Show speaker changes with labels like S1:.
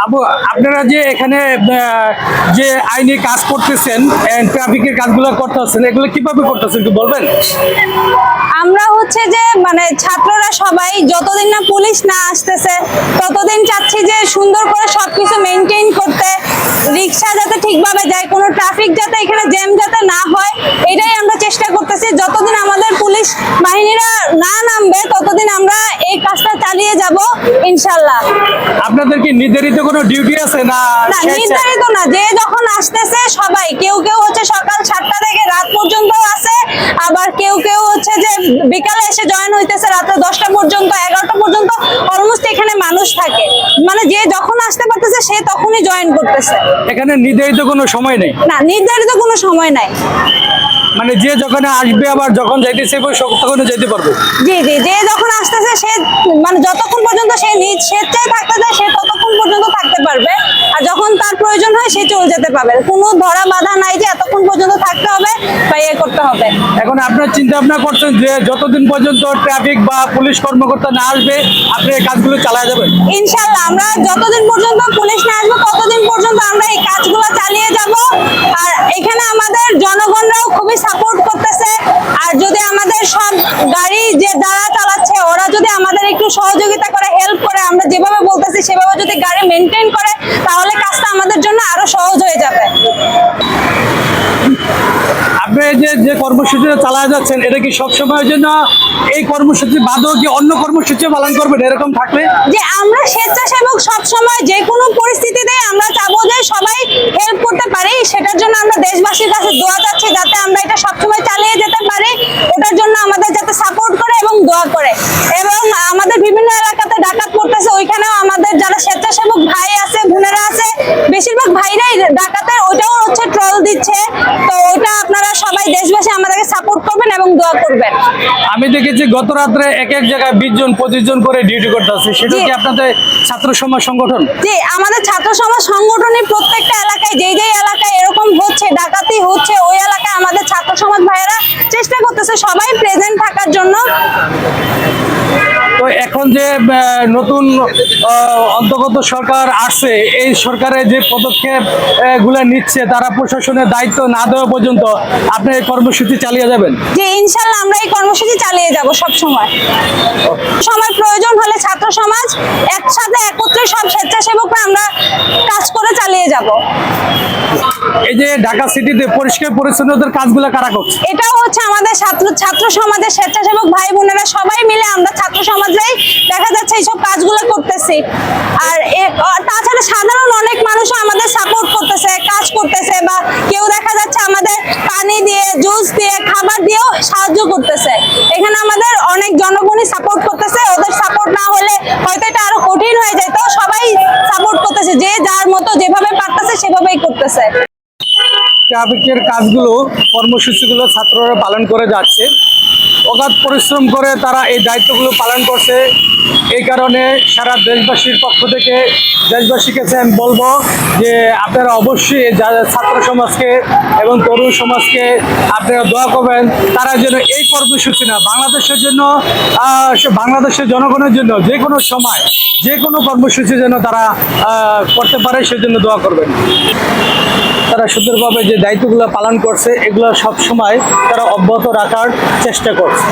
S1: আপু, আপনারা যে এখানে যে আইনি কাজ করতেছেন, ট্রাফিকের কাজগুলো করতেছেন, এগুলো কিভাবে করতেছেন একটু বলবেন?
S2: আমরা হচ্ছে যে মানে ছাত্ররা সবাই যতদিন না পুলিশ না আসতেছে ততদিন চাচ্ছি যে সুন্দর করে সবকিছু মেনটেন করতে, রিক্সা যাতে ঠিকভাবে যায়, কোনো ট্রাফিক যাতে এখানে জ্যাম যাতে না হয়, এটাই আমরা চেষ্টা করতেছি। যতদিন আমাদের পুলিশ বাহিনীরা না নামবে ততদিন আমরা এই কাজটা চালিয়ে যাব ইনশাল্লাহ।
S1: আপনাদের কি নির্ধারিত কোনো ডিউটি আছে না?
S2: না, নির্ধারিত না, যে যখন আসতেছে সবাই, কেউ কেউ হচ্ছে সকাল 7টা থেকে রাত পর্যন্ত আছে, আবার কেউ কেউ হচ্ছে যে বিকালে এসে জয়েন হইতেছে রাতে 10টা পর্যন্ত, 11টা পর্যন্ত অলমোস্ট এখানে মানুষ থাকে। মানে যে যখন আসতে পারতেছে সে তখনই জয়েন করতেছে।
S1: এখানে নির্ধারিত কোনো সময় নেই?
S2: না, নির্ধারিত কোনো সময় নাই।
S1: মানে যে যখন আসবে আবার যখন যাইতেছে তখন যেতে পারবে?
S2: জি জি, যে যখন আসতেছে সে মানে যতক্ষণ পর্যন্ত সে নিজ স্বেচ্ছায় থাকতে চায় সে ততক্ষণ পর্যন্ত থাকতে পারবে, আর যখন তার প্রয়োজন হয় সে চলে যেতে পারবে। কোনো ধরা বাধা নাই যে এতক্ষণ পর্যন্ত থাকতে হবে বা ইয়ে করতে হবে।
S1: এখন আপনার চিন্তা ভাবনা করছেন যে যতদিন পর্যন্ত ট্রাফিক বা পুলিশ কর্মকর্তা না আসবে আপনি এই কাজগুলো চালিয়ে যাবেন?
S2: ইনশাল্লাহ আমরা যতদিন পর্যন্ত পুলিশ না আসবে ততদিন পর্যন্ত আমরা এই কাজগুলো চালিয়ে যাব। আর এখানে আমাদের জনগণরাও খুবই সাপোর্ট করতেছে। আর যদি আমাদের সব গাড়ি যে যারা চালাচ্ছে ওরা যদি আমাদের একটু সহযোগিতা করে, হেল্প করে, আমরা যেভাবে বলতেছি সেভাবে যদি গাড়ি মেনটেন করে তাহলে কাজটা আমাদের জন্য আরো সহজ হয়ে যাবে।
S1: আপনি যে কর্মসূচিটা চালায় যাচ্ছেন এটা কি সব সময়ের জন্য এই কর্মসূচি বাদেও কি অন্য কর্মসূচি পালন করবেন এরকম থাকলে?
S2: যে আমরা স্বেচ্ছাসেবক সব সময় যে কোনো পরিস্থিতিতে আমরা চাবো যে সবাই হেল্প করতে পারি, সেটার জন্য আমরা দেশবাসীর কাছে দোয়া চাচ্ছি যাতে আমরা এটা সবসময় চালিয়ে যেতে পারি। ওটার জন্য আমাদের যাতে সাপোর্ট করে এবং দোয়া করে। এবং আমাদের বিভিন্ন এলাকাতে ডাকাত পড়তেছে, ওইখানেও আমাদের যারা স্বেচ্ছাসেবক ভাই আছে, বোনেরা আছে, বেশিরভাগ ভাইরাই ডাকাতের ওটাও হচ্ছে ট্রল দিচ্ছে। তো ওটা আপনারা সবাই দেশবাসী আমাদেরকে সাপোর্ট করবেন এবং দোয়া করবেন।
S1: আমি দেখেছি গত রাত্রে এক এক জায়গায় 20 জন 25 জন করে ডিউটি করতে আছে, সেটা কি আপনাদের ছাত্র সমাজ সংগঠন?
S2: জি, আমাদের ছাত্র সমাজ সংগঠনের প্রত্যেকটা এলাকায় যেই যেই এলাকায় এরকম হচ্ছে, ডাকাতি হচ্ছে, ওই এলাকায় আমাদের ছাত্র সমাজ ভাইয়েরা চেষ্টা করতেছে সবাই প্রেজেন্ট থাকার জন্য।
S1: তো এখন যে নতুন অন্তর্গত সরকার আসছে, এই সরকারের যে পদক্ষেপ গুলো নিচ্ছে তারা প্রশাসনের দায়িত্ব না দেওয়া পর্যন্ত আপনি এই কর্মসূচি চালিয়ে যাবেন?
S2: যে ইনশাল্লাহ আমরা এই কর্মসূচি চালিয়ে যাব সব সময়। সময় প্রয়োজন হলে ছাত্র সমাজ একসাথে একত্রে সব স্বেচ্ছাসেবকরা আমরা কাজ করে চালিয়ে যাব।
S1: এই যে ঢাকা সিটিতে পরিষ্কার পরিচ্ছন্নতার কাজগুলো কারা করছে?
S2: এটাও হচ্ছে আমাদের ছাত্র সমাজের স্বেচ্ছাসেবক ভাই বোনেরা সবাই মিলে আমরা ছাত্র সমাজরাই দেখা যাচ্ছে এইসব কাজগুলো করতেছি। আর তাছাড়া সাধারণ অনেক মানুষও আমাদের সাপোর্ট করতেছে, কাজ করতেছে, বা কেউ দেখা যাচ্ছে আমাদের পানি দিয়ে, জুস দিয়ে, খাবার দিয়েও সাহায্য করতেছে। এখানে আমাদের অনেক জনগণই সাপোর্ট করতেছে। ওদের সাপোর্ট না হলে হয়তো এটা আরো কঠিন হয়ে যেত। সবাই সাপোর্ট করতেছে, যে যার মতো যেভাবে পারতেছে সেভাবেই করতেছে।
S1: ট্রাফিকের কাজগুলো, কর্মসূচিগুলো ছাত্ররা পালন করে যাচ্ছে, অগাধ পরিশ্রম করে তারা এই দায়িত্বগুলো পালন করছে। এই কারণে সারা দেশবাসীর পক্ষ থেকে দেশবাসীকে আমি বলবো যে আপনারা অবশ্যই ছাত্র সমাজকে এবং তরুণ সমাজকে আপনারা দোয়া করবেন, তারা যেন এই কর্মসূচি না, বাংলাদেশের জন্য, বাংলাদেশের জনগণের জন্য যে কোনো সময় যে কোনো কর্মসূচি যেন তারা করতে পারে সেজন্য দোয়া করবেন। তারা সুন্দরভাবে যে দায়িত্বগুলো পালন করছে এগুলো সব সময় তারা অব্যাহত রাখার চেষ্টা করছে।